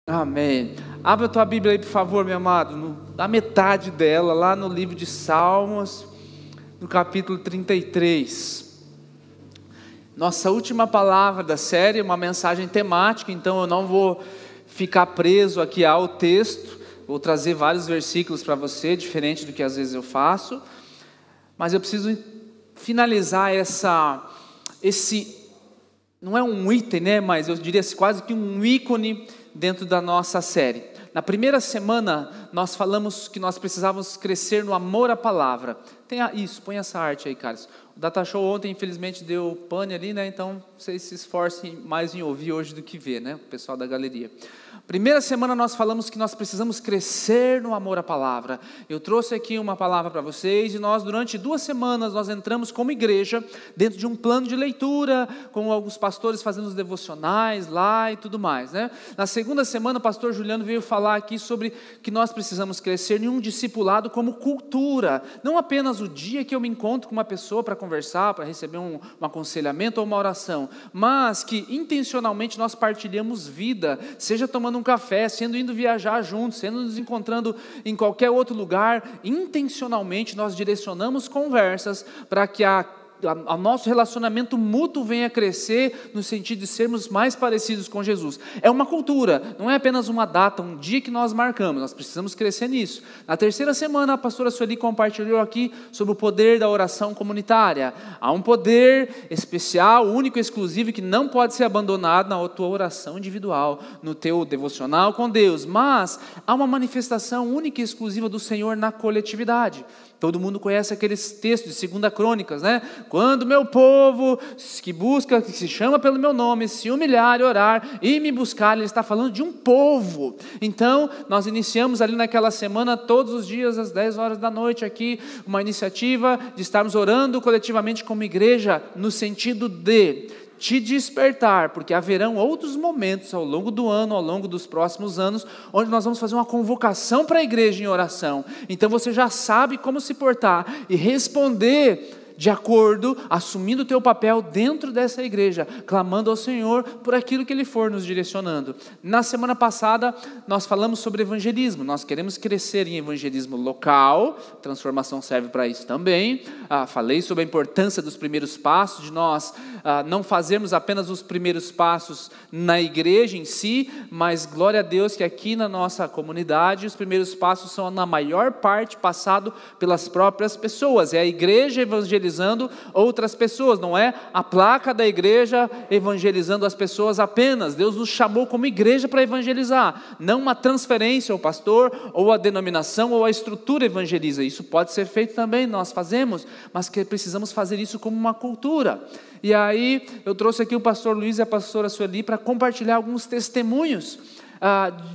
Amém. Abra a tua Bíblia aí, por favor, meu amado, na metade dela, lá no livro de Salmos, no capítulo 33. Nossa última palavra da série, uma mensagem temática, então eu não vou ficar preso aqui ao texto, vou trazer vários versículos para você, diferente do que às vezes eu faço, mas eu preciso finalizar esse, não é um item, né, mas eu diria quase que um ícone dentro da nossa série. Na primeira semana nós falamos que nós precisávamos crescer no amor à palavra. Põe essa arte aí, Carlos. O Data Show ontem infelizmente deu pane ali, né? Então vocês se esforcem mais em ouvir hoje do que ver, né? O pessoal da galeria. Primeira semana nós falamos que nós precisamos crescer no amor à palavra. Eu trouxe aqui uma palavra para vocês e nós durante 2 semanas nós entramos como igreja dentro de um plano de leitura, com alguns pastores fazendo os devocionais lá e tudo mais, né? Na segunda semana o pastor Juliano veio falar aqui sobre que nós precisamos crescer em um discipulado como cultura, não apenas o dia que eu me encontro com uma pessoa para conversar, para receber um aconselhamento ou uma oração, mas que intencionalmente nós partilhamos vida, seja tomando um café, indo viajar juntos, nos encontrando em qualquer outro lugar. Intencionalmente nós direcionamos conversas para que o nosso relacionamento mútuo venha a crescer no sentido de sermos mais parecidos com Jesus. É uma cultura, não é apenas uma data, um dia que nós marcamos, nós precisamos crescer nisso. Na terceira semana a pastora Sueli compartilhou aqui sobre o poder da oração comunitária. Há um poder especial, único e exclusivo, que não pode ser abandonado na tua oração individual, no teu devocional com Deus, mas há uma manifestação única e exclusiva do Senhor na coletividade. Todo mundo conhece aqueles textos de 2 Crônicas, né? Quando meu povo que se chama pelo meu nome, se humilhar e orar e me buscar, ele está falando de um povo. Então, nós iniciamos ali naquela semana, todos os dias, às 10 horas da noite aqui, uma iniciativa de estarmos orando coletivamente como igreja, no sentido de te despertar, porque haverão outros momentos ao longo do ano, ao longo dos próximos anos, onde nós vamos fazer uma convocação para a igreja em oração. Então você já sabe como se portar e responder de acordo, assumindo o teu papel dentro dessa igreja, clamando ao Senhor por aquilo que Ele for nos direcionando. Na semana passada, nós falamos sobre evangelismo. Nós queremos crescer em evangelismo local, transformação serve para isso também. Falei sobre a importância dos primeiros passos, de nós não fazermos apenas os primeiros passos na igreja em si, mas glória a Deus que aqui na nossa comunidade, os primeiros passos são na maior parte passado pelas próprias pessoas. É a igreja evangelizando outras pessoas, não é a placa da igreja evangelizando as pessoas apenas. Deus nos chamou como igreja para evangelizar, não uma transferência ao pastor, ou a denominação, ou a estrutura evangeliza. Isso pode ser feito também, nós fazemos, mas que precisamos fazer isso como uma cultura. E aí eu trouxe aqui o pastor Luiz e a pastora Sueli para compartilhar alguns testemunhos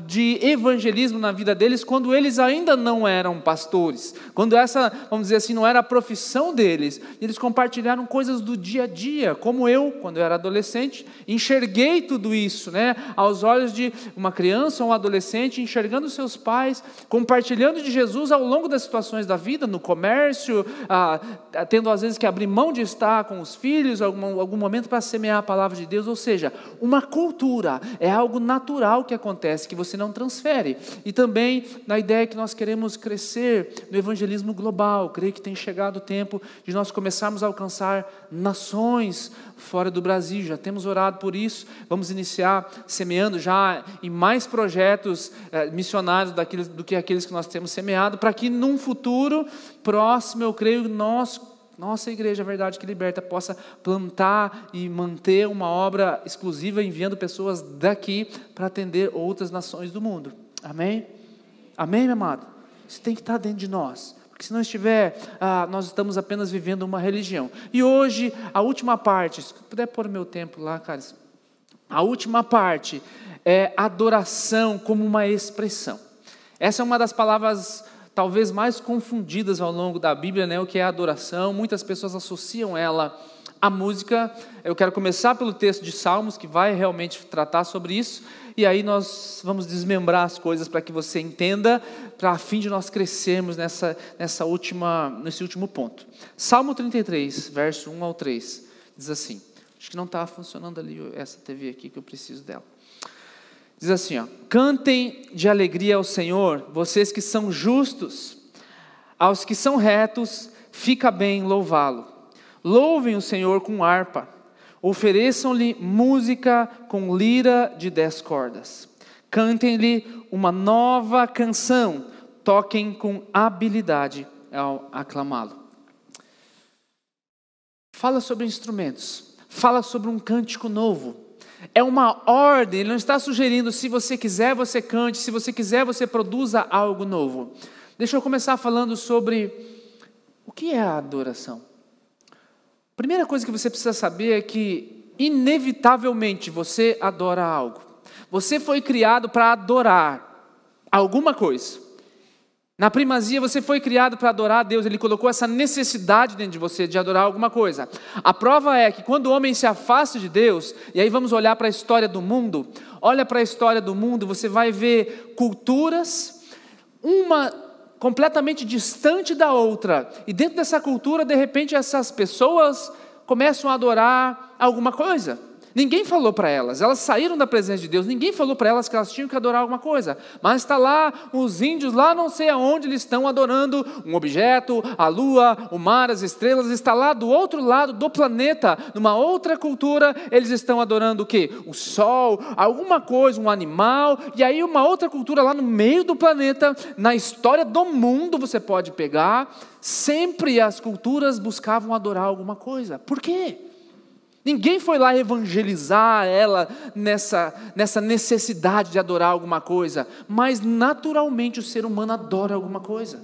de evangelismo na vida deles, quando eles ainda não eram pastores, quando essa, vamos dizer assim, não era a profissão deles. Eles compartilharam coisas do dia a dia, como eu, quando eu era adolescente, enxerguei tudo isso, né, aos olhos de uma criança ou um adolescente, enxergando seus pais, compartilhando de Jesus ao longo das situações da vida, no comércio, tendo às vezes que abrir mão de estar com os filhos, algum momento para semear a palavra de Deus. Ou seja, uma cultura, é algo natural que acontece, que você não transfere. E também na ideia que nós queremos crescer no evangelismo global. Creio que tem chegado o tempo de nós começarmos a alcançar nações fora do Brasil. Já temos orado por isso. Vamos iniciar semeando já em mais projetos missionários do que aqueles que nós temos semeado, para que num futuro próximo, eu creio, nossa igreja, a Verdade que Liberta, possa plantar e manter uma obra exclusiva, enviando pessoas daqui para atender outras nações do mundo. Amém? Amém, meu amado? Isso tem que estar dentro de nós, porque se não estiver, nós estamos apenas vivendo uma religião. E hoje, a última parte, se puder pôr o meu tempo lá, cara, a última parte é adoração como uma expressão. Essa é uma das palavras talvez mais confundidas ao longo da Bíblia, né? O que é adoração. Muitas pessoas associam ela à música. Eu quero começar pelo texto de Salmos, que vai realmente tratar sobre isso, e aí nós vamos desmembrar as coisas para que você entenda, para a fim de nós crescermos nesse último ponto. Salmo 33, verso 1 ao 3, diz assim, acho que não está funcionando ali essa TV aqui, que eu preciso dela. Diz assim, ó: cantem de alegria ao Senhor, vocês que são justos, aos que são retos, fica bem louvá-lo. Louvem o Senhor com harpa, ofereçam-lhe música com lira de 10 cordas. Cantem-lhe uma nova canção, toquem com habilidade ao aclamá-lo. Fala sobre instrumentos, fala sobre um cântico novo. É uma ordem, ele não está sugerindo: se você quiser você cante, se você quiser você produza algo novo. Deixa eu começar falando sobre o que é a adoração. A primeira coisa que você precisa saber é que, inevitavelmente, você adora algo. Você foi criado para adorar alguma coisa. Na primazia você foi criado para adorar a Deus. Ele colocou essa necessidade dentro de você de adorar alguma coisa. A prova é que quando o homem se afasta de Deus, e aí vamos olhar para a história do mundo. Olha para a história do mundo, você vai ver culturas, uma completamente distante da outra, e dentro dessa cultura, de repente, essas pessoas começam a adorar alguma coisa. Ninguém falou para elas saíram da presença de Deus, ninguém falou para elas que elas tinham que adorar alguma coisa, mas está lá, os índios lá não sei aonde, eles estão adorando um objeto, a lua, o mar, as estrelas, está lá do outro lado do planeta, numa outra cultura, eles estão adorando o quê? O sol, alguma coisa, um animal, e aí uma outra cultura lá no meio do planeta, na história do mundo você pode pegar, sempre as culturas buscavam adorar alguma coisa. Por quê? Ninguém foi lá evangelizar ela nessa necessidade de adorar alguma coisa, mas naturalmente o ser humano adora alguma coisa.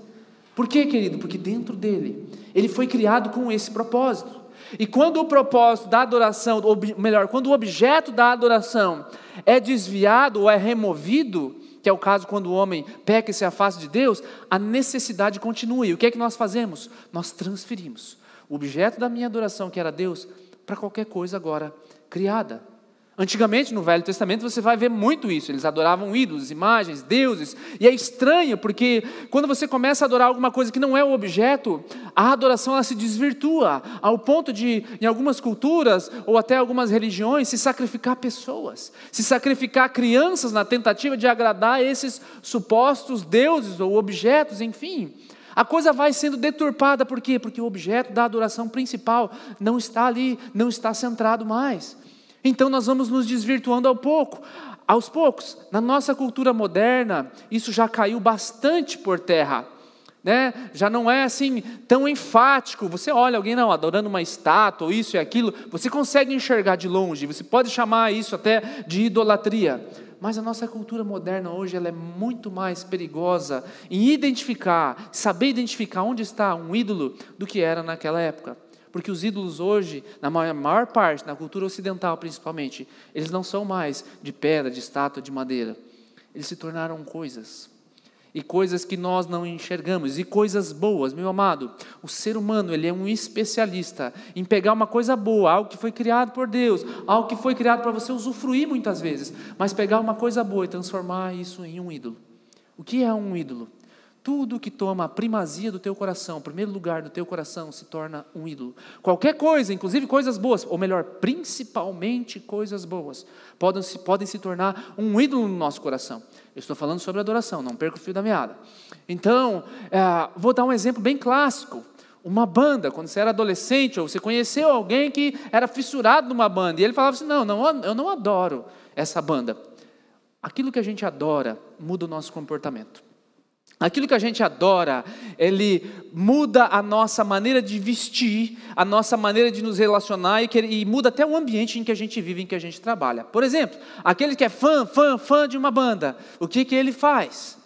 Por quê, querido? Porque dentro dele, ele foi criado com esse propósito. E quando o propósito da adoração, ou melhor, quando o objeto da adoração é desviado ou é removido, que é o caso quando o homem peca e se afasta de Deus, a necessidade continua. E o que é que nós fazemos? Nós transferimos o objeto da minha adoração, que era Deus, para qualquer coisa agora criada. Antigamente, no Velho Testamento, você vai ver muito isso. Eles adoravam ídolos, imagens, deuses. E é estranho, porque quando você começa a adorar alguma coisa que não é o objeto, a adoração ela se desvirtua, ao ponto de, em algumas culturas, ou até algumas religiões, se sacrificar pessoas, se sacrificar crianças na tentativa de agradar esses supostos deuses ou objetos, enfim. A coisa vai sendo deturpada, por quê? Porque o objeto da adoração principal não está ali, não está centrado mais. Então nós vamos nos desvirtuando aos poucos. Na nossa cultura moderna, isso já caiu bastante por terra, né? Já não é assim tão enfático. Você olha alguém adorando uma estátua, ou isso e aquilo, você consegue enxergar de longe, você pode chamar isso até de idolatria. Mas a nossa cultura moderna hoje ela é muito mais perigosa em saber identificar onde está um ídolo do que era naquela época. Porque os ídolos hoje, na maior parte, na cultura ocidental principalmente, eles não são mais de pedra, de estátua, de madeira. Eles se tornaram coisas. E coisas que nós não enxergamos, e coisas boas, meu amado. O ser humano, ele é um especialista em pegar uma coisa boa, algo que foi criado por Deus, algo que foi criado para você usufruir muitas vezes, mas pegar uma coisa boa e transformar isso em um ídolo. O que é um ídolo? Tudo que toma a primazia do teu coração, o primeiro lugar do teu coração, se torna um ídolo. Qualquer coisa, inclusive coisas boas, ou melhor, principalmente coisas boas, podem se tornar um ídolo no nosso coração. Eu estou falando sobre adoração, não perca o fio da meada. Então, vou dar um exemplo bem clássico. Uma banda, quando você era adolescente, ou você conheceu alguém que era fissurado numa banda, e ele falava assim, não, eu não adoro essa banda. Aquilo que a gente adora muda o nosso comportamento. Aquilo que a gente adora, ele muda a nossa maneira de vestir, a nossa maneira de nos relacionar e muda até o ambiente em que a gente vive, em que a gente trabalha. Por exemplo, aquele que é fã de uma banda, o que ele faz?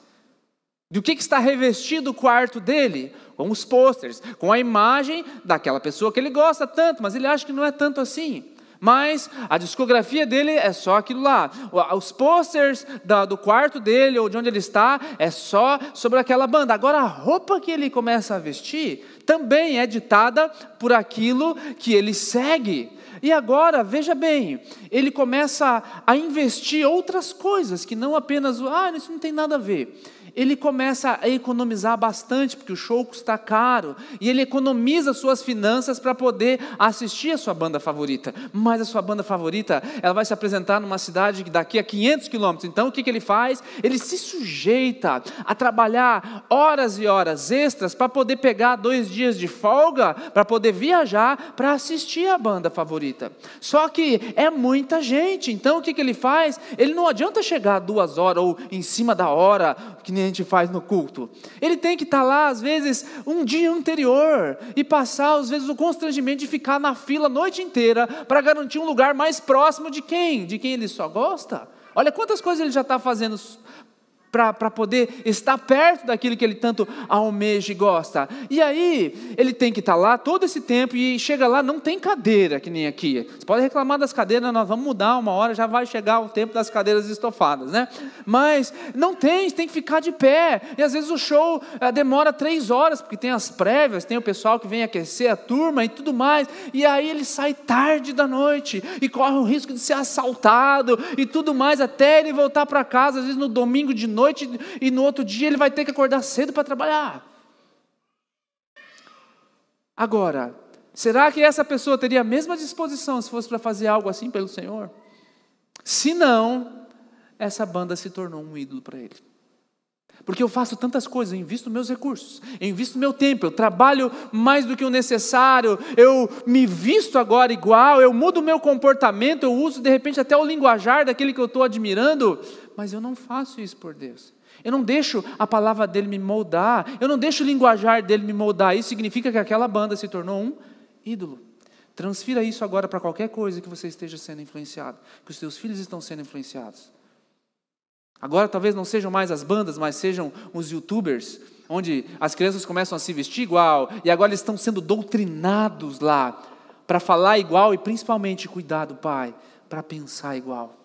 Do que está revestido o quarto dele? Com os pôsteres, com a imagem daquela pessoa que ele gosta tanto, mas ele acha que não é tanto assim. Mas a discografia dele é só aquilo lá. Os posters do quarto dele, ou de onde ele está, é só sobre aquela banda. Agora a roupa que ele começa a vestir, também é ditada por aquilo que ele segue. E agora, veja bem, ele começa a investir outras coisas, que não apenas, isso não tem nada a ver. Ele começa a economizar bastante, porque o show custa caro, e ele economiza suas finanças para poder assistir a sua banda favorita. Mas a sua banda favorita, ela vai se apresentar numa cidade daqui a 500 quilômetros. Então o que ele faz? Ele se sujeita a trabalhar horas e horas extras para poder pegar 2 dias de folga, para poder viajar para assistir a banda favorita. Só que é muita gente, então o que ele faz? Ele não adianta chegar 2 horas ou em cima da hora, que nem a gente faz no culto. Ele tem que estar lá, às vezes, um dia anterior, e passar, às vezes, o constrangimento de ficar na fila a noite inteira, para garantir um lugar mais próximo de quem? De quem ele só gosta. Olha quantas coisas ele já está fazendo para poder estar perto daquilo que ele tanto almeja e gosta. E aí, ele tem que estar lá todo esse tempo, e chega lá, não tem cadeira, que nem aqui. Você pode reclamar das cadeiras, nós vamos mudar, uma hora já vai chegar o tempo das cadeiras estofadas, né? Mas não tem, você tem que ficar de pé, e às vezes o show demora 3 horas, porque tem as prévias, tem o pessoal que vem aquecer a turma e tudo mais, e aí ele sai tarde da noite, e corre o risco de ser assaltado, e tudo mais, até ele voltar para casa, às vezes no domingo de noite, e no outro dia ele vai ter que acordar cedo para trabalhar. Agora, será que essa pessoa teria a mesma disposição se fosse para fazer algo assim pelo Senhor? Se não, essa banda se tornou um ídolo para ele. Porque eu faço tantas coisas, eu invisto meus recursos, eu invisto meu tempo, eu trabalho mais do que o necessário, eu me visto agora igual, eu mudo o meu comportamento, eu uso de repente até o linguajar daquele que eu estou admirando, mas eu não faço isso por Deus. Eu não deixo a palavra dele me moldar, eu não deixo o linguajar dele me moldar. Isso significa que aquela banda se tornou um ídolo. Transfira isso agora para qualquer coisa que você esteja sendo influenciado, que os seus filhos estão sendo influenciados. Agora talvez não sejam mais as bandas, mas sejam os youtubers, onde as crianças começam a se vestir igual, e agora eles estão sendo doutrinados lá, para falar igual e principalmente, cuidado pai, para pensar igual.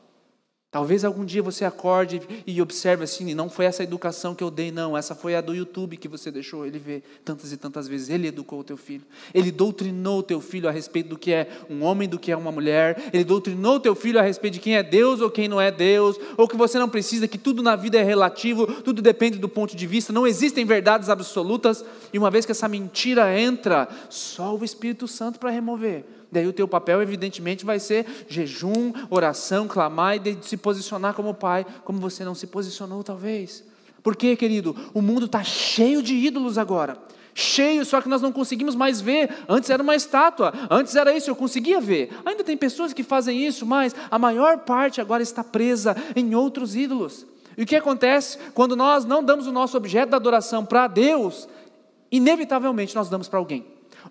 Talvez algum dia você acorde e observe assim, não foi essa educação que eu dei, não, essa foi a do YouTube que você deixou ele ver tantas e tantas vezes. Ele educou o teu filho, ele doutrinou o teu filho a respeito do que é um homem, do que é uma mulher, ele doutrinou o teu filho a respeito de quem é Deus ou quem não é Deus, ou que você não precisa, que tudo na vida é relativo, tudo depende do ponto de vista, não existem verdades absolutas, e uma vez que essa mentira entra, só o Espírito Santo para remover. Daí o teu papel evidentemente vai ser jejum, oração, clamar e de se posicionar como pai, como você não se posicionou talvez. Por quê, querido? O mundo está cheio de ídolos agora. Cheio, só que nós não conseguimos mais ver. Antes era uma estátua, antes era isso, eu conseguia ver. Ainda tem pessoas que fazem isso, mas a maior parte agora está presa em outros ídolos. E o que acontece? Quando nós não damos o nosso objeto da adoração para Deus, inevitavelmente nós damos para alguém.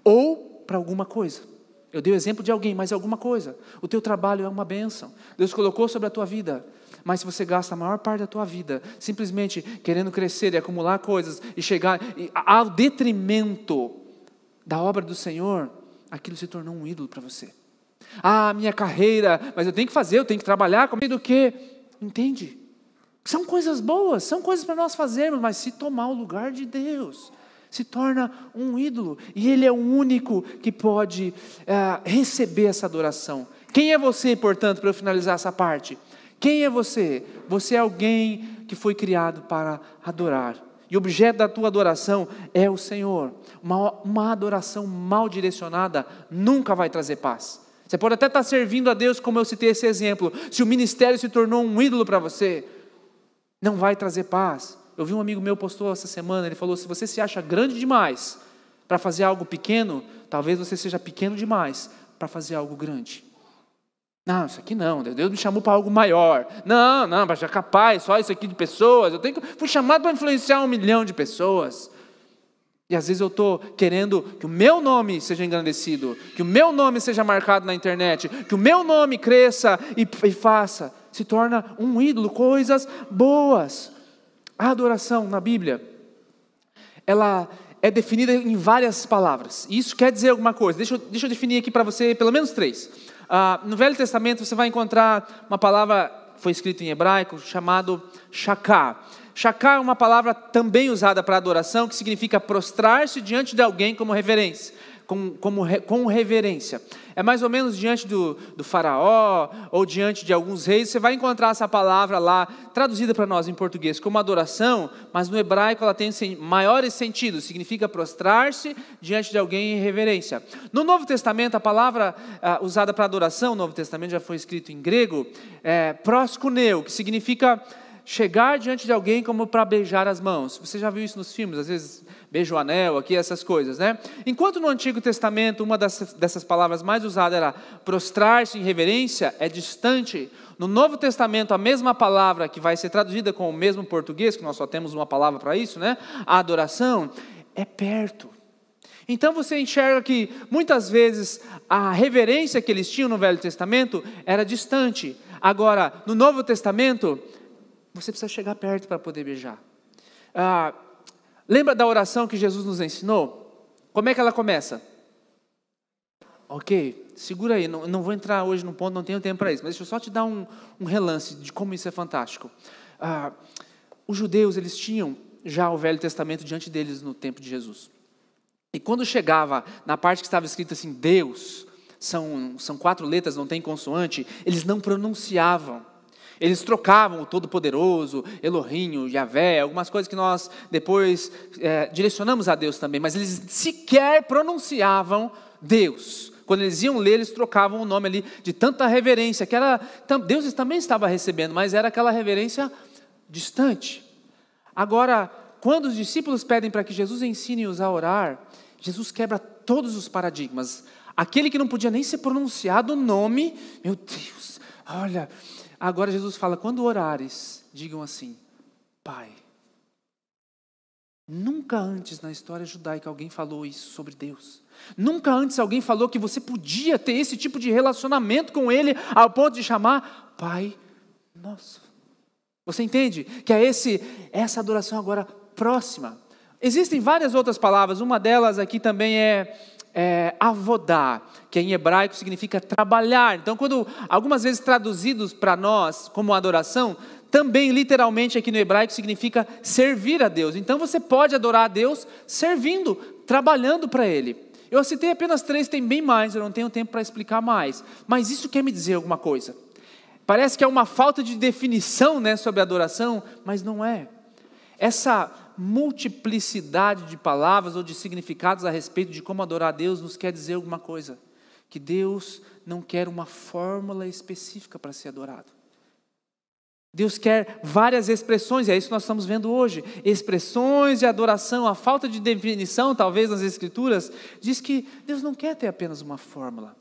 Ou para alguma coisa. Eu dei o exemplo de alguém, mas é alguma coisa. O teu trabalho é uma bênção. Deus colocou sobre a tua vida. Mas se você gasta a maior parte da tua vida simplesmente querendo crescer e acumular coisas e chegar ao detrimento da obra do Senhor, aquilo se tornou um ídolo para você. Minha carreira, mas eu tenho que fazer, eu tenho que trabalhar, como do que? Entende? São coisas boas, são coisas para nós fazermos, mas se tomar o lugar de Deus, se torna um ídolo, e Ele é o único que pode receber essa adoração. Quem é você, portanto, para eu finalizar essa parte? Quem é você? Você é alguém que foi criado para adorar, e o objeto da tua adoração é o Senhor. Uma adoração mal direcionada nunca vai trazer paz. Você pode até estar servindo a Deus, como eu citei esse exemplo, se o ministério se tornou um ídolo para você, não vai trazer paz. Eu vi um amigo meu postou essa semana, ele falou, se você se acha grande demais para fazer algo pequeno, talvez você seja pequeno demais para fazer algo grande. Não, isso aqui não, Deus me chamou para algo maior. Não, para ser capaz, só isso aqui de pessoas, fui chamado para influenciar 1 milhão de pessoas. E às vezes eu estou querendo que o meu nome seja engrandecido, que o meu nome seja marcado na internet, que o meu nome cresça e faça, se torna um ídolo, coisas boas. A adoração na Bíblia, ela é definida em várias palavras. E isso quer dizer alguma coisa. Deixa eu definir aqui para você pelo menos 3. No Velho Testamento você vai encontrar uma palavra, foi escrito em hebraico, chamado shaká. Shaká é uma palavra também usada para adoração, que significa prostrar-se diante de alguém como reverência. com reverência. É mais ou menos diante do faraó, ou diante de alguns reis, você vai encontrar essa palavra lá, traduzida para nós em português como adoração, mas no hebraico ela tem maiores sentidos, significa prostrar-se diante de alguém em reverência. No Novo Testamento, a palavra usada para adoração, o Novo Testamento já foi escrito em grego, é proskuneo, que significa chegar diante de alguém como para beijar as mãos. Você já viu isso nos filmes, às vezes beija o anel aqui, essas coisas, né? Enquanto no Antigo Testamento uma dessas palavras mais usadas era prostrar-se em reverência, é distante. No Novo Testamento a mesma palavra que vai ser traduzida com o mesmo português, que nós só temos uma palavra para isso, né? A adoração é perto. Então você enxerga que muitas vezes a reverência que eles tinham no Velho Testamento era distante. Agora, no Novo Testamento, você precisa chegar perto para poder beijar. Lembra da oração que Jesus nos ensinou? Como é que ela começa? Ok, segura aí, não vou entrar hoje no ponto, não tenho tempo para isso, mas deixa eu só te dar um relance de como isso é fantástico. Os judeus, eles tinham já o Velho Testamento diante deles no tempo de Jesus. E quando chegava na parte que estava escrito assim, Deus, são 4 letras, não tem consoante, eles não pronunciavam. Eles trocavam o Todo-Poderoso, Elohim, Yahvé, algumas coisas que nós depois direcionamos a Deus também, mas eles sequer pronunciavam Deus. Quando eles iam ler, eles trocavam o nome ali de tanta reverência, que Deus também estava recebendo, mas era aquela reverência distante. Agora, quando os discípulos pedem para que Jesus ensine-os a orar, Jesus quebra todos os paradigmas. Aquele que não podia nem ser pronunciado o nome, meu Deus, olha... Agora Jesus fala, quando orares, digam assim, Pai. Nunca antes na história judaica alguém falou isso sobre Deus. Nunca antes alguém falou que você podia ter esse tipo de relacionamento com Ele, ao ponto de chamar Pai Nosso. Você entende? Que é essa adoração agora próxima. Existem várias outras palavras, uma delas aqui também é avodá, que em hebraico significa trabalhar. Então, quando algumas vezes traduzidos para nós como adoração, também literalmente aqui no hebraico significa servir a Deus. Então você pode adorar a Deus servindo, trabalhando para Ele. Eu citei apenas 3, tem bem mais, eu não tenho tempo para explicar mais. Mas isso quer me dizer alguma coisa. Parece que é uma falta de definição, né, sobre adoração, mas não é. Essa multiplicidade de palavras ou de significados a respeito de como adorar a Deus nos quer dizer alguma coisa. Que Deus não quer uma fórmula específica para ser adorado. Deus quer várias expressões, e é isso que nós estamos vendo hoje. Expressões de adoração, a falta de definição, talvez nas Escrituras, diz que Deus não quer ter apenas uma fórmula.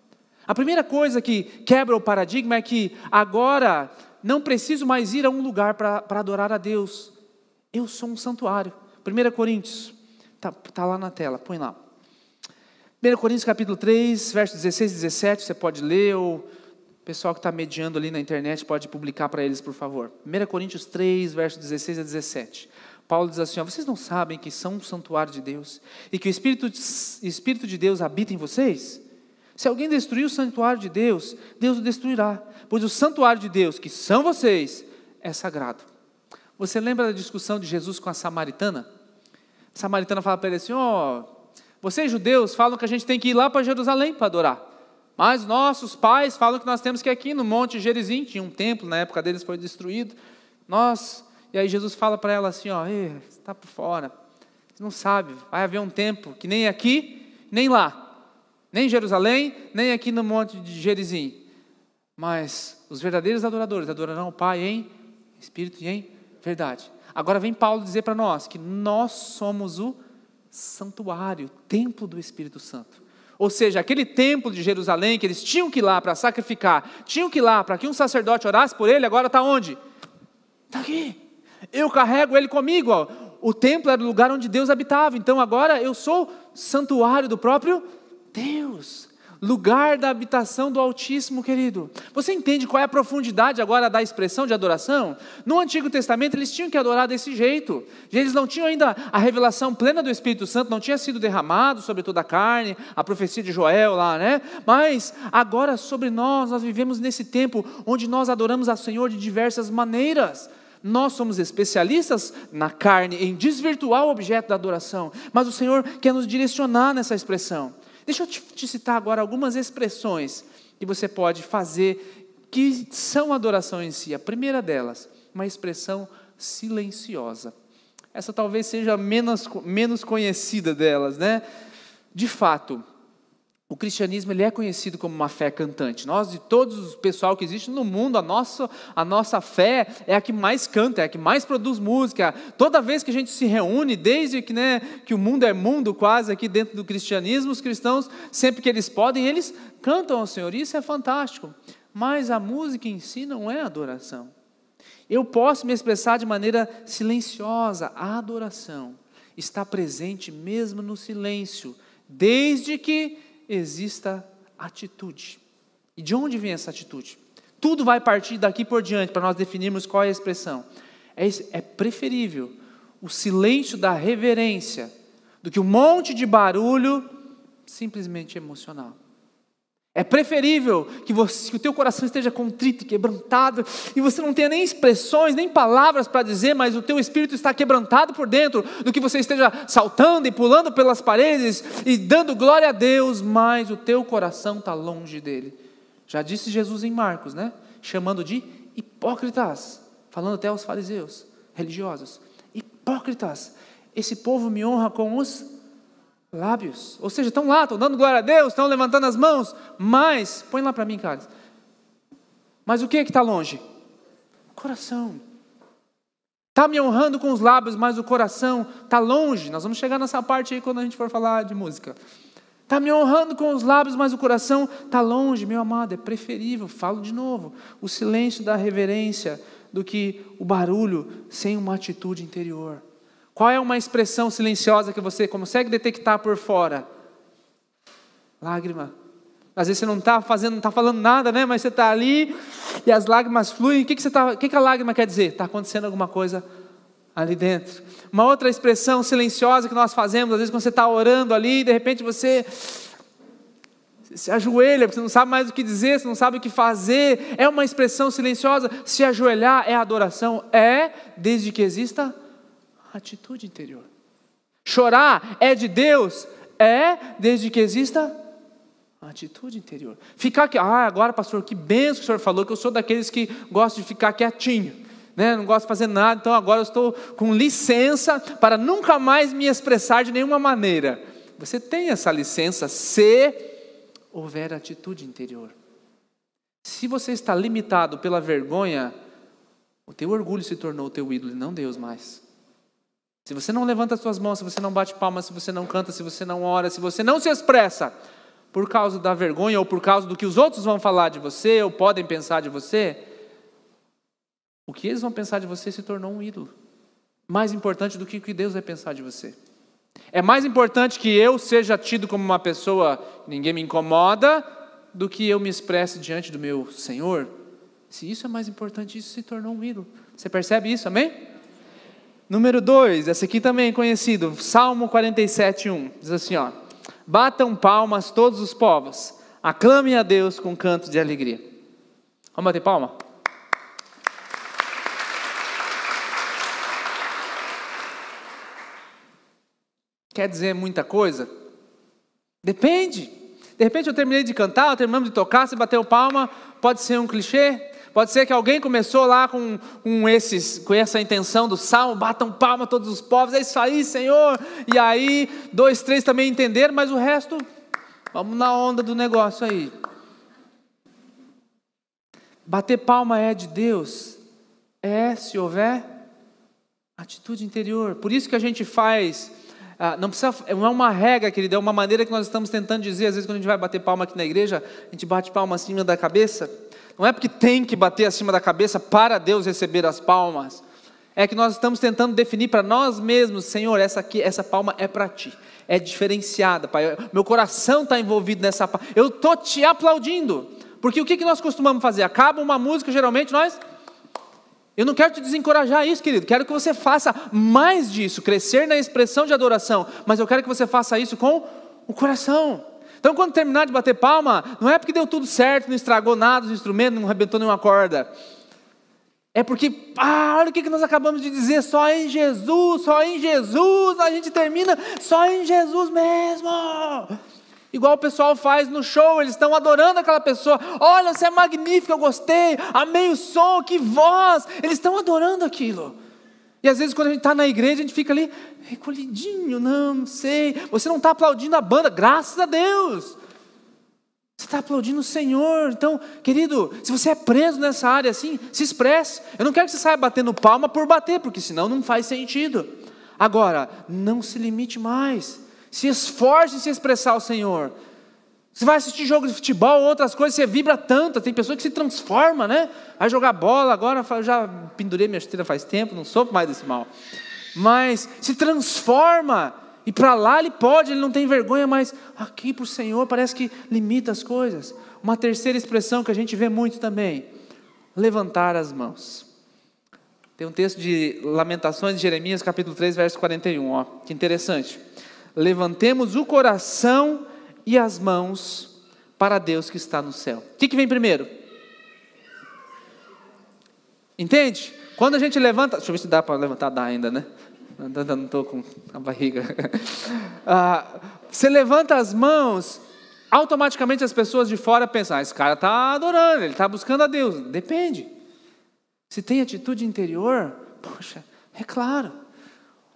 A primeira coisa que quebra o paradigma é que agora não preciso mais ir a um lugar para adorar a Deus. Eu sou um santuário. 1 Coríntios, está lá na tela, põe lá. 1 Coríntios capítulo 3, versos 16 e 17, você pode ler, ou o pessoal que está mediando ali na internet pode publicar para eles, por favor. 1 Coríntios 3, versos 16 a 17. Paulo diz assim, vocês não sabem que são um santuário de Deus, e que o Espírito de Deus habita em vocês? Se alguém destruir o santuário de Deus, Deus o destruirá, pois o santuário de Deus, que são vocês, é sagrado. Você lembra da discussão de Jesus com a samaritana? A samaritana fala para ele assim, vocês judeus falam que a gente tem que ir lá para Jerusalém para adorar. Mas nossos pais falam que nós temos que ir aqui no Monte Gerizim, tinha um templo, na época deles foi destruído. E aí Jesus fala para ela assim, você está por fora, você não sabe, vai haver um tempo que nem aqui, nem lá, nem em Jerusalém, nem aqui no Monte de Gerizim. Mas os verdadeiros adoradores adorarão o Pai em Espírito e em verdade. Agora vem Paulo dizer para nós que nós somos o santuário, o templo do Espírito Santo. Ou seja, aquele templo de Jerusalém que eles tinham que ir lá para sacrificar, tinham que ir lá para que um sacerdote orasse por ele, agora está onde? Está aqui. Eu carrego ele comigo. O templo era o lugar onde Deus habitava. Então agora eu sou santuário do próprio Deus. Lugar da habitação do Altíssimo, querido. Você entende qual é a profundidade agora da expressão de adoração? No Antigo Testamento eles tinham que adorar desse jeito. Eles não tinham ainda a revelação plena do Espírito Santo, não tinha sido derramado sobre toda a carne, a profecia de Joel lá, né? Mas agora sobre nós vivemos nesse tempo onde nós adoramos a Senhor de diversas maneiras. Nós somos especialistas na carne, em desvirtuar o objeto da adoração, mas o Senhor quer nos direcionar nessa expressão. Deixa eu te citar agora algumas expressões que você pode fazer, que são adoração em si. A primeira delas, uma expressão silenciosa. Essa talvez seja a menos conhecida delas, né? De fato, o cristianismo ele é conhecido como uma fé cantante. Nós, de todos o pessoal que existe no mundo, a nossa fé é a que mais canta, é a que mais produz música. Toda vez que a gente se reúne, desde que, que o mundo é mundo quase aqui dentro do cristianismo, os cristãos, sempre que eles podem, eles cantam ao Senhor. Isso é fantástico. Mas a música em si não é adoração. Eu posso me expressar de maneira silenciosa. A adoração está presente mesmo no silêncio, desde que exista atitude. E de onde vem essa atitude? Tudo vai partir daqui por diante, para nós definirmos qual é a expressão. É preferível o silêncio da reverência do que um monte de barulho simplesmente emocional. É preferível que o teu coração esteja contrito e quebrantado, e você não tenha nem expressões, nem palavras para dizer, mas o teu espírito está quebrantado por dentro, do que você esteja saltando e pulando pelas paredes e dando glória a Deus, mas o teu coração está longe dele. Já disse Jesus em Marcos, chamando de hipócritas, falando até aos fariseus religiosos. Hipócritas, esse povo me honra com os lábios, ou seja, estão lá, estão dando glória a Deus, estão levantando as mãos, mas, põe lá para mim, Carlos, mas o que está longe? O coração. Está me honrando com os lábios, mas o coração está longe. Nós vamos chegar nessa parte aí quando a gente for falar de música. Está me honrando com os lábios, mas o coração está longe. Meu amado, é preferível, falo de novo, o silêncio da reverência do que o barulho sem uma atitude interior. Qual é uma expressão silenciosa que você consegue detectar por fora? Lágrima. Às vezes você não está falando nada, mas você está ali e as lágrimas fluem. O que a lágrima quer dizer? Está acontecendo alguma coisa ali dentro. Uma outra expressão silenciosa que nós fazemos, às vezes quando você está orando ali, de repente você se ajoelha, porque você não sabe mais o que dizer, você não sabe o que fazer. É uma expressão silenciosa. Se ajoelhar é adoração? Desde que exista atitude interior. Chorar é de Deus? Desde que exista atitude interior. Ficar aqui, agora pastor, que benção que o senhor falou, que eu sou daqueles que gostam de ficar quietinho, não gosto de fazer nada, então agora eu estou com licença para nunca mais me expressar de nenhuma maneira. Você tem essa licença se houver atitude interior. Se você está limitado pela vergonha, o teu orgulho se tornou o teu ídolo e não Deus mais. Se você não levanta as suas mãos, se você não bate palmas, se você não canta, se você não ora, se você não se expressa por causa da vergonha ou por causa do que os outros vão falar de você ou podem pensar de você, o que eles vão pensar de você se tornou um ídolo. Mais importante do que o que Deus vai pensar de você. É mais importante que eu seja tido como uma pessoa, ninguém me incomoda, do que eu me expresse diante do meu Senhor. Se isso é mais importante, isso se tornou um ídolo. Você percebe isso, amém? Número 2, esse aqui também é conhecido, Salmo 47:1, diz assim, batam palmas todos os povos, aclamem a Deus com cantos de alegria. Vamos bater palma? Quer dizer muita coisa? Depende. De repente eu terminei de cantar, terminamos de tocar, você bateu palma, pode ser um clichê. Pode ser que alguém começou lá com essa intenção do salmo, batam palma todos os povos, é isso aí, Senhor. E aí, 2, 3 também entenderam, mas o resto, vamos na onda do negócio aí. Bater palma é de Deus, se houver atitude interior. Por isso que a gente faz, não é uma regra, querido, é uma maneira que nós estamos tentando dizer. Às vezes quando a gente vai bater palma aqui na igreja, a gente bate palma acima da cabeça. Não é porque tem que bater acima da cabeça para Deus receber as palmas. É que nós estamos tentando definir para nós mesmos, Senhor, essa palma é para Ti. É diferenciada, Pai. Meu coração está envolvido nessa palma. Eu estou te aplaudindo. Porque o que nós costumamos fazer? Acaba uma música, geralmente eu não quero te desencorajar isso, querido. Quero que você faça mais disso, crescer na expressão de adoração. Mas eu quero que você faça isso com o coração. Então quando terminar de bater palma, não é porque deu tudo certo, não estragou nada os instrumentos, não arrebentou nenhuma corda. É porque, olha o que nós acabamos de dizer, só em Jesus, a gente termina só em Jesus mesmo. igual o pessoal faz no show, eles estão adorando aquela pessoa. Olha, você é magnífica, eu gostei, amei o som, que voz. Eles estão adorando aquilo. E às vezes quando a gente está na igreja, a gente fica ali, recolhidinho, não sei. Você não está aplaudindo a banda, graças a Deus. Você está aplaudindo o Senhor. Então, querido, se você é preso nessa área assim, se expresse. Eu não quero que você saia batendo palma por bater, porque senão não faz sentido. Agora, não se limite mais. Se esforce em se expressar ao Senhor. Você vai assistir jogo de futebol, outras coisas, você vibra tanto. Tem pessoa que se transforma, né? Vai jogar bola, agora eu já pendurei minha chuteira faz tempo, não sofro mais desse mal. Mas se transforma, e para lá ele pode, ele não tem vergonha, mas aqui para o Senhor parece que limita as coisas. Uma terceira expressão que a gente vê muito também, levantar as mãos. Tem um texto de Lamentações de Jeremias, capítulo 3, verso 41, ó, que interessante. Levantemos o coração e as mãos para Deus que está no céu. O que vem primeiro? Entende? Quando a gente levanta, deixa eu ver se dá para levantar, dá ainda, né? Não estou com a barriga. Você levanta as mãos, automaticamente as pessoas de fora pensam, esse cara está adorando, ele está buscando a Deus. Depende. Se tem atitude interior, poxa, é claro.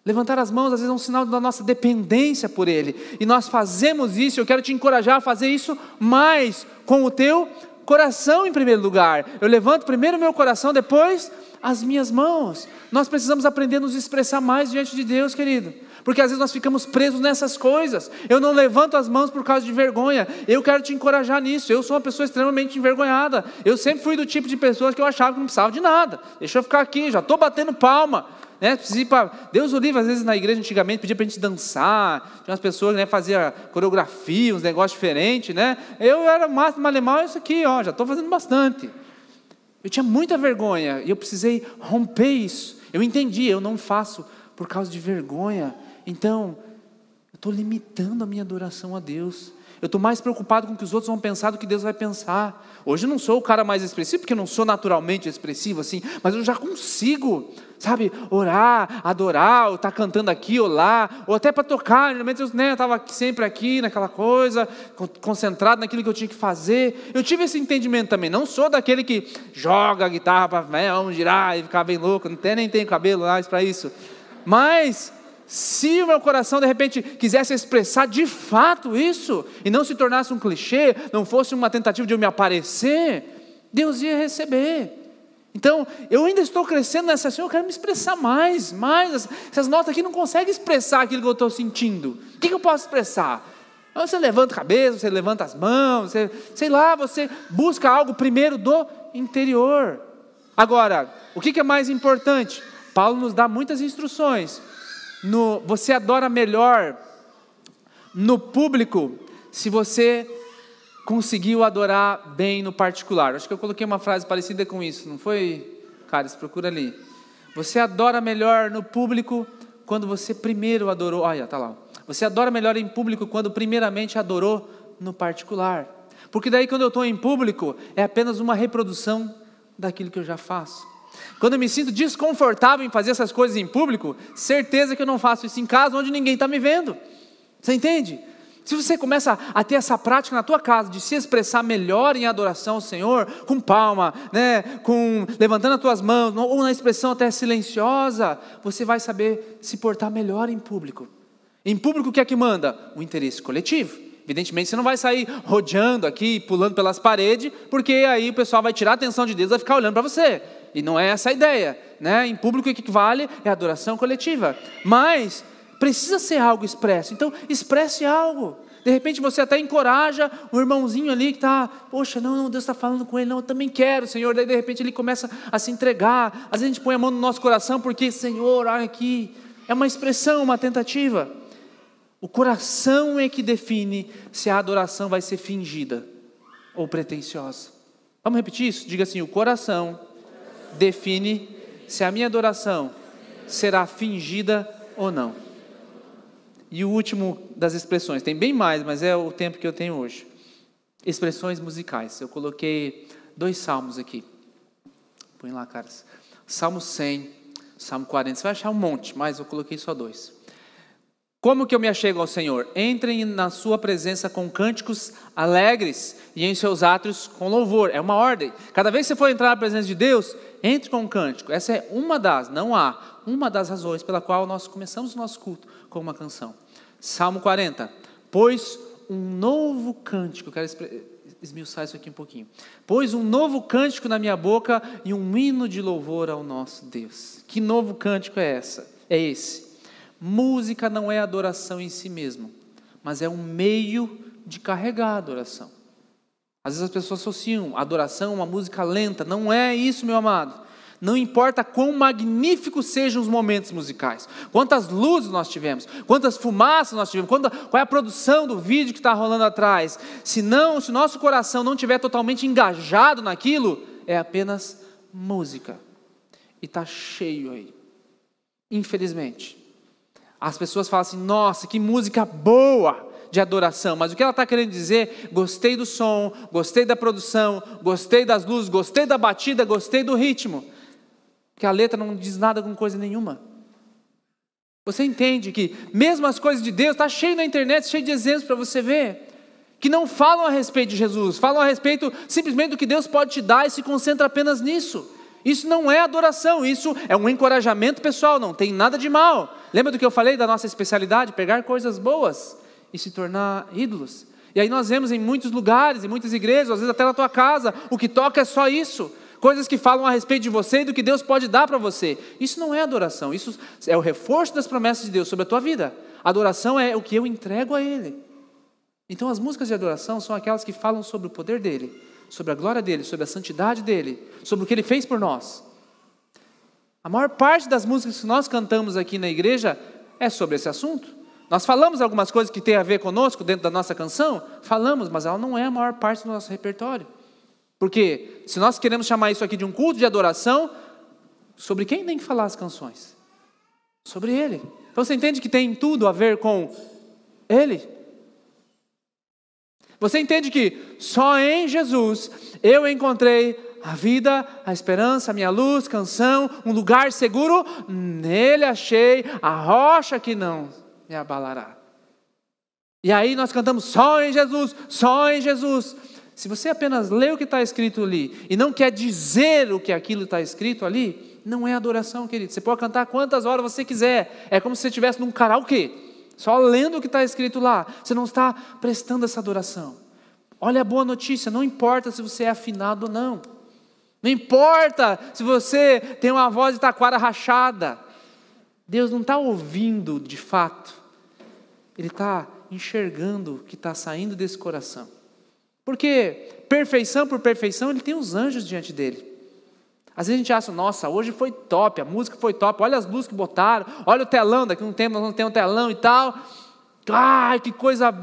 Levantar as mãos às vezes é um sinal da nossa dependência por Ele. E nós fazemos isso, eu quero te encorajar a fazer isso mais com o teu coração em primeiro lugar. Eu levanto primeiro o meu coração, depois as minhas mãos. Nós precisamos aprender a nos expressar mais diante de Deus, querido. Porque às vezes nós ficamos presos nessas coisas. Eu não levanto as mãos por causa de vergonha. Eu quero te encorajar nisso. Eu sou uma pessoa extremamente envergonhada. Eu sempre fui do tipo de pessoas que eu achava que não precisava de nada. Deixa eu ficar aqui, já estou batendo palma. Preciso ir para Deus o livre, às vezes na igreja antigamente pedia para a gente dançar, tinha umas pessoas que faziam coreografia, uns negócios diferentes, eu era o máximo alemão, isso aqui, ó, já estou fazendo bastante. Eu tinha muita vergonha e eu precisei romper isso. Eu entendi, eu não faço por causa de vergonha, então eu estou limitando a minha adoração a Deus. Eu estou mais preocupado com o que os outros vão pensar do que Deus vai pensar. Hoje eu não sou o cara mais expressivo, porque eu não sou naturalmente expressivo assim, mas eu já consigo, orar, adorar, ou estar cantando aqui ou lá, ou até para tocar. Geralmente eu estava sempre aqui naquela coisa, concentrado naquilo que eu tinha que fazer. Eu tive esse entendimento também, não sou daquele que joga a guitarra para vamos girar e ficar bem louco, nem tenho cabelo mais para isso. Mas se o meu coração de repente quisesse expressar de fato isso, e não se tornasse um clichê, não fosse uma tentativa de eu me aparecer, Deus ia receber. Então, eu ainda estou crescendo nessa assim, eu quero me expressar mais. Essas notas aqui não conseguem expressar aquilo que eu estou sentindo. O que eu posso expressar? Você levanta a cabeça, você levanta as mãos, você busca algo primeiro do interior. Agora, o que é mais importante? Paulo nos dá muitas instruções. Você adora melhor no público se você conseguiu adorar bem no particular. Acho que eu coloquei uma frase parecida com isso, não foi? Caras, procura ali. Você adora melhor no público quando você primeiro adorou. Olha, tá lá. Você adora melhor em público quando primeiramente adorou no particular. Porque daí quando eu estou em público é apenas uma reprodução daquilo que eu já faço. Quando eu me sinto desconfortável em fazer essas coisas em público, certeza que eu não faço isso em casa onde ninguém está me vendo. Você entende? Se você começa a ter essa prática na tua casa de se expressar melhor em adoração ao Senhor, com palma, com levantando as tuas mãos, ou na expressão até silenciosa, você vai saber se portar melhor em público. Em público o que é que manda? O interesse coletivo. Evidentemente você não vai sair rodeando aqui, pulando pelas paredes, porque aí o pessoal vai tirar a atenção de Deus e vai ficar olhando para você. E não é essa a ideia, Em público o que vale é a adoração coletiva. Mas precisa ser algo expresso. Então expresse algo. De repente você até encoraja o irmãozinho ali que está, poxa, não, Deus está falando com ele, não, eu também quero, Senhor. Daí de repente ele começa a se entregar. Às vezes a gente põe a mão no nosso coração porque, Senhor, olha aqui. É uma expressão, uma tentativa. O coração é que define se a adoração vai ser fingida ou pretensiosa. Vamos repetir isso? Diga assim, o coração define se a minha adoração será fingida ou não. E o último das expressões, tem bem mais, mas é o tempo que eu tenho hoje. Expressões musicais. Eu coloquei 2 salmos aqui. Põe lá, caras. Salmo 100, Salmo 40. Você vai achar um monte, mas eu coloquei só 2. Como que eu me achego ao Senhor? Entrem na sua presença com cânticos alegres e em seus átrios com louvor. É uma ordem. Cada vez que você for entrar na presença de Deus, entre com um cântico. Essa é uma das razões pela qual nós começamos o nosso culto com uma canção. Salmo 40. Pois um novo cântico, eu quero esmiuçar isso aqui um pouquinho. Pois um novo cântico na minha boca e um hino de louvor ao nosso Deus. Que novo cântico é esse? Música não é adoração em si mesmo, mas é um meio de carregar a adoração. Às vezes as pessoas associam adoração a uma música lenta. Não é isso, meu amado. Não importa quão magníficos sejam os momentos musicais, quantas luzes nós tivemos, quantas fumaças nós tivemos, qual é a produção do vídeo que está rolando atrás. Se o nosso coração não estiver totalmente engajado naquilo, é apenas música. E está cheio aí. Infelizmente. As pessoas falam assim, nossa, que música boa de adoração. Mas o que ela está querendo dizer? Gostei do som, gostei da produção, gostei das luzes, gostei da batida, gostei do ritmo. Porque a letra não diz nada com coisa nenhuma. Você entende que mesmo as coisas de Deus, está cheio na internet, cheio de exemplos para você ver, que não falam a respeito de Jesus, falam a respeito simplesmente do que Deus pode te dar e se concentra apenas nisso. Isso não é adoração, isso é um encorajamento pessoal, não tem nada de mal. Lembra do que eu falei da nossa especialidade? Pegar coisas boas e se tornar ídolos. E aí nós vemos em muitos lugares, em muitas igrejas, às vezes até na tua casa, o que toca é só isso. Coisas que falam a respeito de você e do que Deus pode dar para você. Isso não é adoração, isso é o reforço das promessas de Deus sobre a tua vida. Adoração é o que eu entrego a Ele. Então as músicas de adoração são aquelas que falam sobre o poder dEle, sobre a glória dEle, sobre a santidade dEle, sobre o que Ele fez por nós. A maior parte das músicas que nós cantamos aqui na igreja é sobre esse assunto. Nós falamos algumas coisas que tem a ver conosco dentro da nossa canção, falamos, mas ela não é a maior parte do nosso repertório. Porque se nós queremos chamar isso aqui de um culto de adoração, sobre quem tem que falar as canções? Sobre Ele. Então você entende que tem tudo a ver com Ele? Você entende que só em Jesus eu encontrei a vida, a esperança, a minha luz, canção, um lugar seguro, nele achei a rocha que não me abalará. E aí nós cantamos só em Jesus, só em Jesus. Se você apenas lê o que está escrito ali e não quer dizer o que aquilo está escrito ali, não é adoração, querido. Você pode cantar quantas horas você quiser. É como se você estivesse num karaokê, só lendo o que está escrito lá. Você não está prestando essa adoração. Olha a boa notícia, não importa se você é afinado ou não. Não importa se você tem uma voz de taquara rachada. Deus não está ouvindo de fato. Ele está enxergando o que está saindo desse coração. Porque perfeição por perfeição, Ele tem os anjos diante dEle. Às vezes a gente acha, nossa, hoje foi top, a música foi top, olha as luzes que botaram, olha o telão, daqui a um tempo nós vamos ter um telão e tal. Ai, que coisa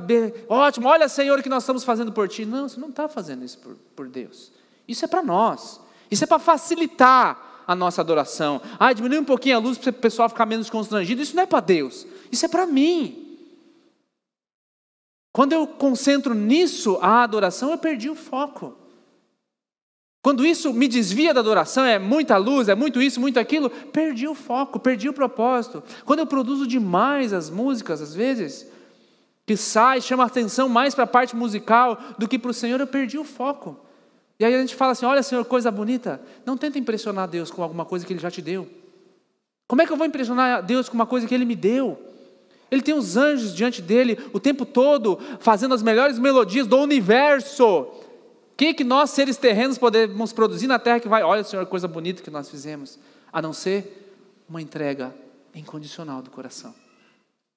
ótima, olha, Senhor, o que nós estamos fazendo por Ti. Não, você não está fazendo isso por Deus. Isso é para nós. Isso é para facilitar a nossa adoração. Diminui um pouquinho a luz para o pessoal ficar menos constrangido. Isso não é para Deus, isso é para mim. Quando eu concentro nisso, a adoração, eu perdi o foco. Quando isso me desvia da adoração, é muita luz, é muito isso, muito aquilo, perdi o foco, perdi o propósito. Quando eu produzo demais as músicas, às vezes, que chama a atenção mais para a parte musical do que para o Senhor, eu perdi o foco. E aí a gente fala assim, olha, Senhor, coisa bonita. Não tenta impressionar Deus com alguma coisa que Ele já te deu. Como é que eu vou impressionar Deus com uma coisa que Ele me deu? Ele tem os anjos diante dEle o tempo todo, fazendo as melhores melodias do universo. O que nós, seres terrenos, podemos produzir na terra que vai, olha, Senhor, coisa bonita que nós fizemos, a não ser uma entrega incondicional do coração.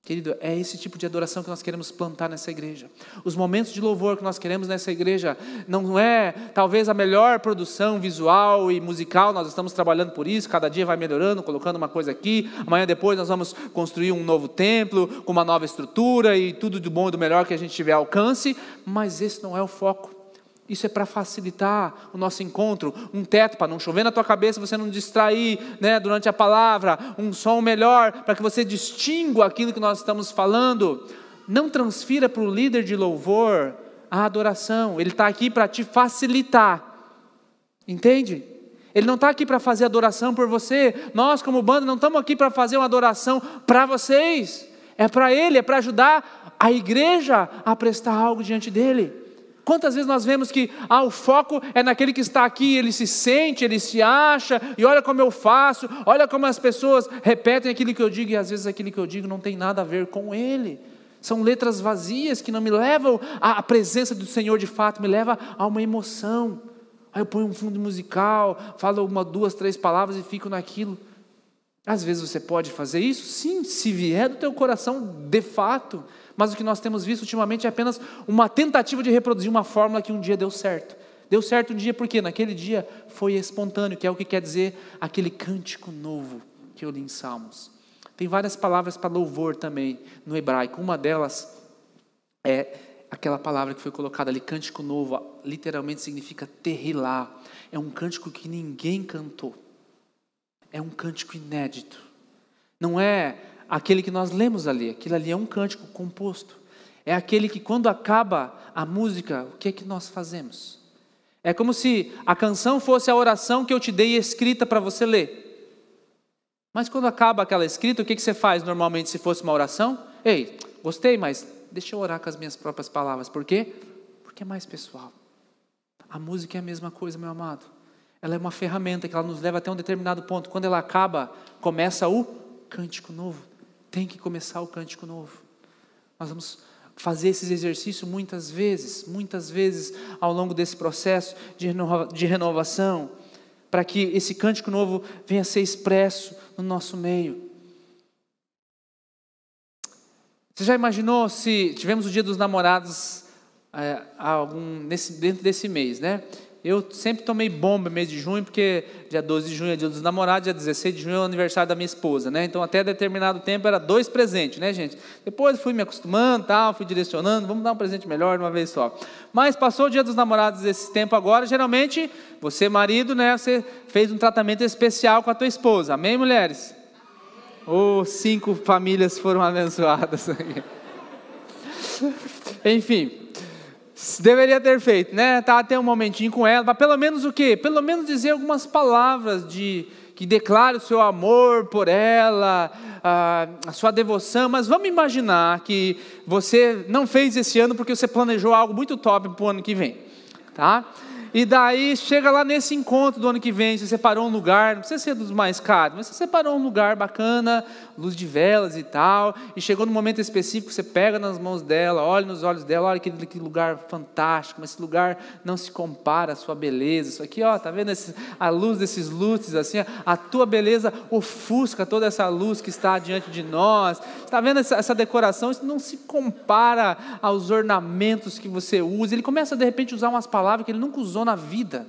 Querido, é esse tipo de adoração que nós queremos plantar nessa igreja. Os momentos de louvor que nós queremos nessa igreja não é talvez a melhor produção visual e musical, nós estamos trabalhando por isso, cada dia vai melhorando, colocando uma coisa aqui, amanhã depois nós vamos construir um novo templo, com uma nova estrutura e tudo do bom e do melhor que a gente tiver alcance, mas esse não é o foco. Isso é para facilitar o nosso encontro, um teto para não chover na tua cabeça, você não distrair, durante a palavra, um som melhor, para que você distingua aquilo que nós estamos falando. Não transfira para o líder de louvor a adoração, ele está aqui para te facilitar, entende? Ele não está aqui para fazer adoração por você, nós como banda não estamos aqui para fazer uma adoração para vocês, é para Ele, é para ajudar a igreja a prestar algo diante dEle. Quantas vezes nós vemos que o foco é naquele que está aqui, ele se sente, ele se acha, e olha como eu faço, olha como as pessoas repetem aquilo que eu digo, e às vezes aquilo que eu digo não tem nada a ver com Ele. São letras vazias que não me levam à presença do Senhor de fato, me leva a uma emoção. Aí eu ponho um fundo musical, falo 1, 2, 3 palavras e fico naquilo. Às vezes você pode fazer isso, sim, se vier do teu coração de fato, mas o que nós temos visto ultimamente é apenas uma tentativa de reproduzir uma fórmula que um dia deu certo. Deu certo um dia porque naquele dia foi espontâneo, que é o que quer dizer aquele cântico novo que eu li em Salmos. Tem várias palavras para louvor também no hebraico, uma delas é aquela palavra que foi colocada ali, cântico novo, literalmente significa terrilá, é um cântico que ninguém cantou. É um cântico inédito, não é aquele que nós lemos ali, aquilo ali é um cântico composto, é aquele que quando acaba a música, o que é que nós fazemos? É como se a canção fosse a oração que eu te dei escrita para você ler, mas quando acaba aquela escrita, o que você faz normalmente se fosse uma oração? Ei, gostei, mas deixa eu orar com as minhas próprias palavras, por quê? Porque é mais pessoal. A música é a mesma coisa, meu amado. Ela é uma ferramenta que ela nos leva até um determinado ponto. Quando ela acaba, começa o cântico novo. Tem que começar o cântico novo. Nós vamos fazer esses exercícios muitas vezes ao longo desse processo de renovação, para que esse cântico novo venha a ser expresso no nosso meio. Você já imaginou se tivemos o Dia dos Namorados dentro desse mês, né? Eu sempre tomei bomba no mês de junho, porque dia 12 de junho é dia dos namorados, dia 16 de junho é o aniversário da minha esposa, né? Então até determinado tempo era 2 presentes, né, gente? Depois fui me acostumando, fui direcionando, vamos dar um presente melhor de uma vez só. Mas passou o dia dos namorados esse tempo agora, geralmente, você marido, né, você fez um tratamento especial com a tua esposa, amém, mulheres? 5 famílias foram abençoadas. Enfim, deveria ter feito, né? Até um momentinho com ela, para pelo menos o quê? Pelo menos dizer algumas palavras que declare o seu amor por ela, a sua devoção. Mas vamos imaginar que você não fez esse ano porque você planejou algo muito top para o ano que vem, tá? E daí chega lá nesse encontro do ano que vem, você separou um lugar, não precisa ser dos mais caros, mas você separou um lugar bacana, luz de velas e tal, e chegou num momento específico, você pega nas mãos dela, olha nos olhos dela, olha que lugar fantástico, mas esse lugar não se compara à sua beleza, isso aqui, tá vendo a luz desses lustres, assim, a tua beleza ofusca toda essa luz que está diante de nós, está vendo essa decoração, isso não se compara aos ornamentos que você usa. Ele começa de repente a usar umas palavras que ele nunca usou na vida.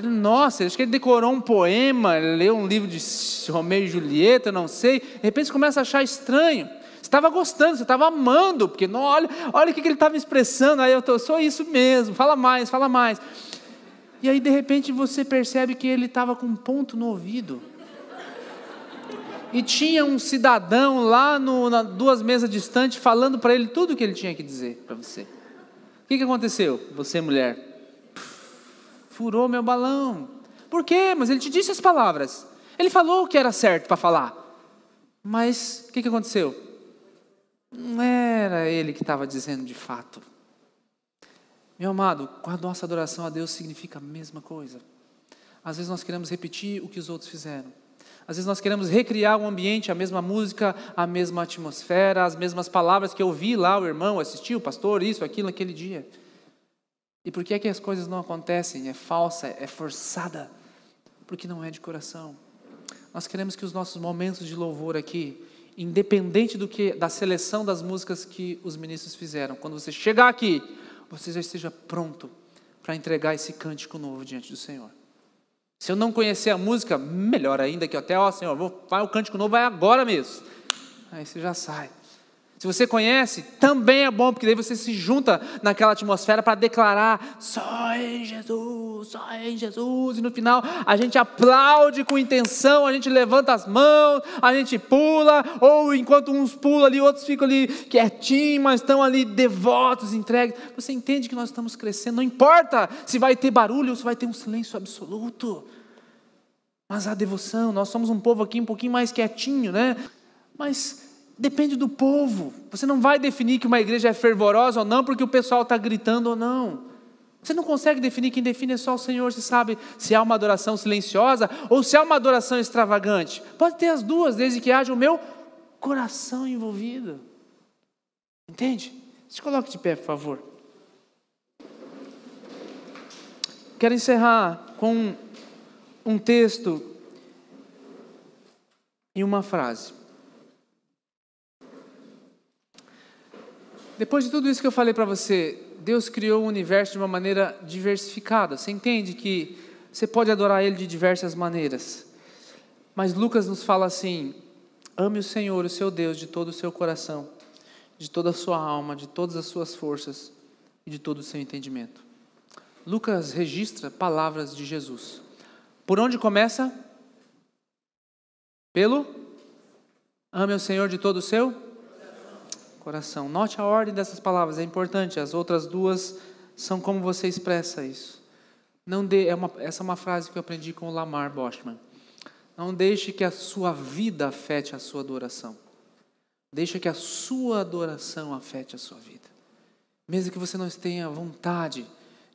Nossa, acho que ele decorou um poema, ele leu um livro de Romeu e Julieta, não sei. De repente você começa a achar estranho. Você estava gostando, você estava amando, porque não, olha o que ele estava expressando. Aí eu sou isso mesmo, fala mais. E aí de repente você percebe que ele estava com um ponto no ouvido. E tinha um cidadão lá 2 mesas distante falando para ele tudo o que ele tinha que dizer para você. O que aconteceu? Você, mulher, furou meu balão. Por quê? Mas ele te disse as palavras. Ele falou o que era certo para falar. Mas o que aconteceu? Não era ele que estava dizendo de fato. Meu amado, com a nossa adoração a Deus significa a mesma coisa. Às vezes nós queremos repetir o que os outros fizeram. Às vezes nós queremos recriar o ambiente, a mesma música, a mesma atmosfera, as mesmas palavras que eu vi lá, o irmão assistiu, o pastor, isso, aquilo, aquele dia. E por que é que as coisas não acontecem? É falsa, é forçada, porque não é de coração. Nós queremos que os nossos momentos de louvor aqui, independente da seleção das músicas que os ministros fizeram, quando você chegar aqui, você já esteja pronto para entregar esse cântico novo diante do Senhor. Se eu não conhecer a música, melhor ainda, que até, Senhor, o cântico novo vai agora mesmo. Aí você já sai. Se você conhece, também é bom, porque daí você se junta naquela atmosfera para declarar, só em Jesus, e no final a gente aplaude com intenção, a gente levanta as mãos, a gente pula, ou enquanto uns pulam ali, outros ficam ali quietinhos, mas estão ali devotos, entregues. Você entende que nós estamos crescendo, não importa se vai ter barulho ou se vai ter um silêncio absoluto, mas a devoção, nós somos um povo aqui um pouquinho mais quietinho, né? Mas Depende do povo. Você não vai definir que uma igreja é fervorosa ou não, porque o pessoal está gritando ou não. Você não consegue definir, quem define é só o Senhor. Você sabe se há uma adoração silenciosa ou se há uma adoração extravagante. Pode ter as duas, desde que haja o meu coração envolvido. Entende? Se coloque de pé, por favor. Quero encerrar com um texto e uma frase. Depois de tudo isso que eu falei para você, Deus criou o universo de uma maneira diversificada. Você entende que você pode adorar Ele de diversas maneiras. Mas Lucas nos fala assim: ame o Senhor, o seu Deus, de todo o seu coração, de toda a sua alma, de todas as suas forças e de todo o seu entendimento. Lucas registra palavras de Jesus. Por onde começa? Pelo ame o Senhor de todo o seu coração. Note a ordem dessas palavras, é importante. As outras duas são como você expressa isso. Essa é uma frase que eu aprendi com o Lamar Boschman. Não deixe que a sua vida afete a sua adoração. Deixe que a sua adoração afete a sua vida. Mesmo que você não tenha vontade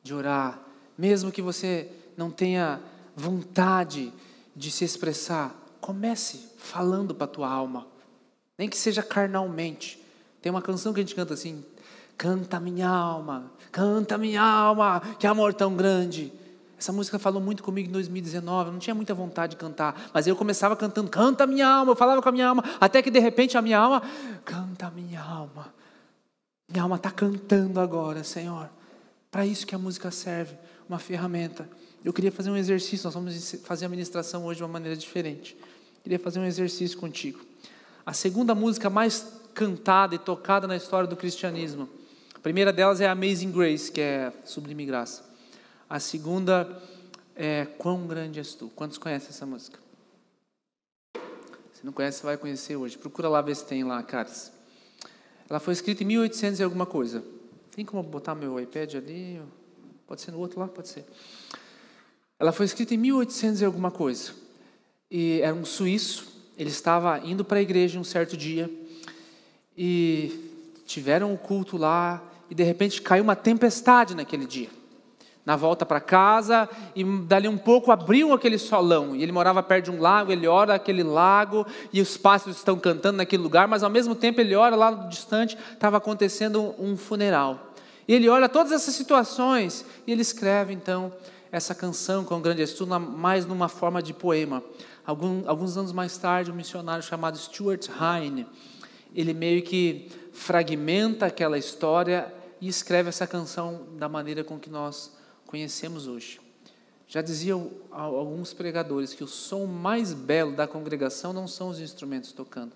de orar, mesmo que você não tenha vontade de se expressar, comece falando para a tua alma, nem que seja carnalmente. Tem uma canção que a gente canta assim: canta minha alma, que amor tão grande. Essa música falou muito comigo em 2019, eu não tinha muita vontade de cantar, mas eu começava cantando, canta minha alma, eu falava com a minha alma, até que de repente a minha alma, canta minha alma está cantando agora, Senhor. Para isso que a música serve, uma ferramenta. Eu queria fazer um exercício, nós vamos fazer a ministração hoje de uma maneira diferente. Queria fazer um exercício contigo. A segunda música mais cantada e tocada na história do cristianismo. A primeira delas é Amazing Grace, que é Sublime Graça. A segunda é Quão Grande És Tu. Quantos conhecem essa música? Se não conhece, você vai conhecer hoje. Procura lá ver se tem lá, caras. Ela foi escrita em 1800 e alguma coisa. Tem como botar meu iPad ali? Pode ser no outro lá? Pode ser. Ela foi escrita em 1800 e alguma coisa. E era um suíço. Ele estava indo para a igreja um certo dia. E tiveram um culto lá. E de repente caiu uma tempestade naquele dia. Na volta para casa, e dali um pouco abriu aquele solão, e ele morava perto de um lago, ele ora aquele lago, e os pássaros estão cantando naquele lugar, mas ao mesmo tempo ele ora lá distante, estava acontecendo um funeral, e ele olha todas essas situações, e ele escreve então essa canção com grande estudo, mais numa forma de poema. Alguns anos mais tarde, um missionário chamado Stuart Hine, ele meio que fragmenta aquela história, e escreve essa canção da maneira com que nós conhecemos hoje. Já diziam alguns pregadores que o som mais belo da congregação não são os instrumentos tocando,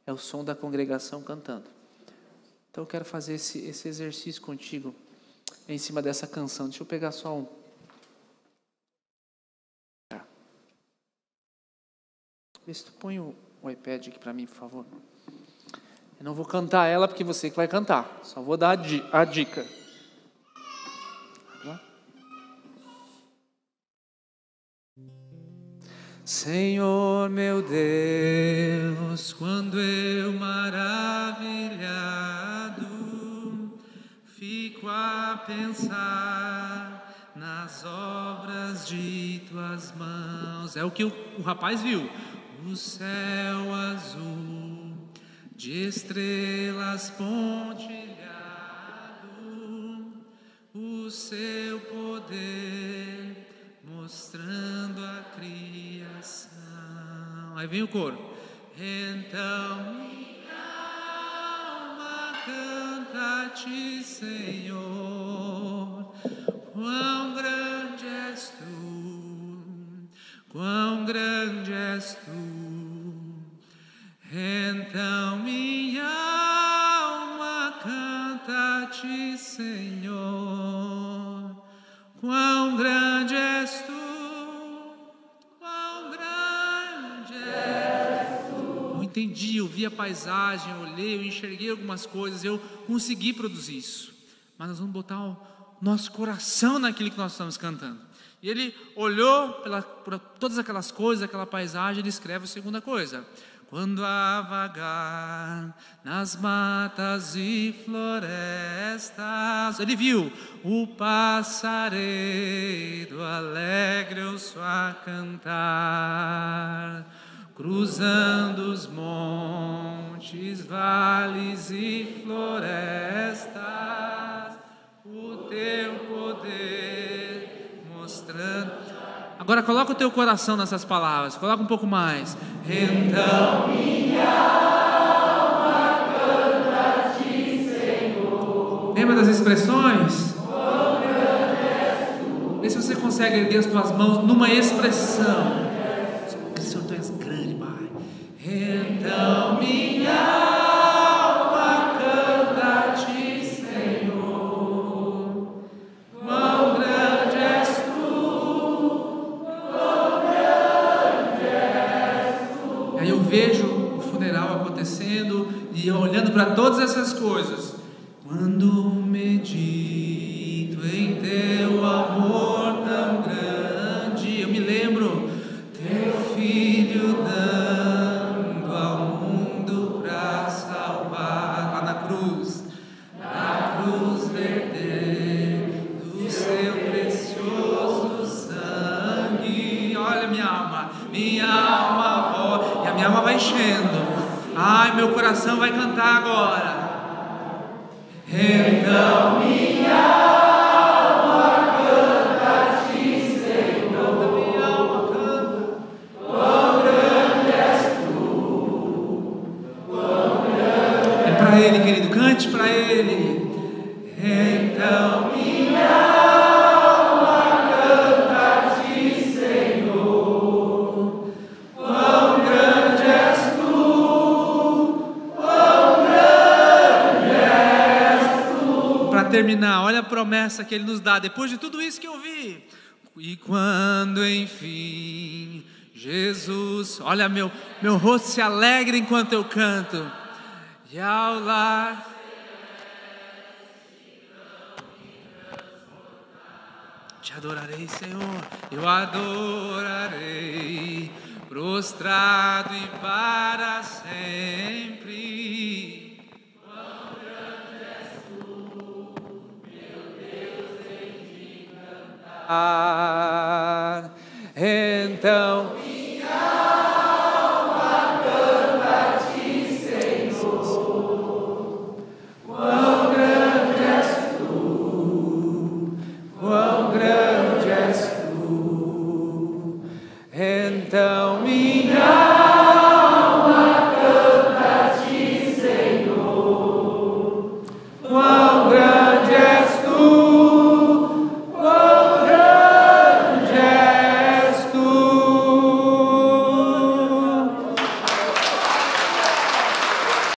é o som da congregação cantando. Então eu quero fazer esse exercício contigo em cima dessa canção. Deixa eu pegar só um. Vê se tu põe o iPad aqui para mim, por favor. Eu não vou cantar ela porque você que vai cantar, só vou dar a dica. Senhor meu Deus, quando eu maravilhado fico a pensar nas obras de tuas mãos. É o que o rapaz viu. O céu azul de estrelas pontilhado, o seu poder mostrando a criação. Aí vem o coro. Então minha alma canta-te, Senhor. Quão grande és tu, quão grande és tu. Então minha alma canta-te, Senhor. Quão grande és tu, quão grande és tu. Eu entendi, eu vi a paisagem, eu olhei, eu enxerguei algumas coisas, eu consegui produzir isso. Mas nós vamos botar o nosso coração naquilo que nós estamos cantando. E ele olhou por todas aquelas coisas, aquela paisagem, ele escreve a segunda coisa: quando a vagar nas matas e florestas, ele viu o passaredo alegre o seu a cantar, cruzando os montes, vales e florestas, o teu poder mostrando. Agora coloca o teu coração nessas palavras, coloca um pouco mais. Então minha alma canta a ti, Senhor. Lembra das expressões? Vê se você consegue erguer as tuas mãos numa expressão. Senhor, tu és grande, Pai. Então minha alma canta a ti, Senhor. Quão grande és tu, quão grande és tu. Aí eu vejo o funeral acontecendo e eu olhando para todas essas coisas. Quando medito em teu amor tão grande, eu me lembro teu filho dando ao mundo para salvar, lá na cruz vertendo o seu precioso sangue. Olha minha alma e a minha alma vai enchendo. Ai, meu coração vai cantar agora. Então minha alma canta a ti, Senhor. Minha alma canta. Quão grande és tu, quão grande. É para Ele, querido, cante para Ele. Então minha alma canta a ti, Senhor. Quão grande és tu, quão grande és tu. Para terminar, olha a promessa que Ele nos dá depois de tudo isso que eu vi. E quando enfim Jesus, olha meu rosto se alegra enquanto eu canto. E ao lar te adorarei, Senhor, eu adorarei, prostrado e para sempre. Quão grande és tu, meu Deus, em ti cantar. Então minha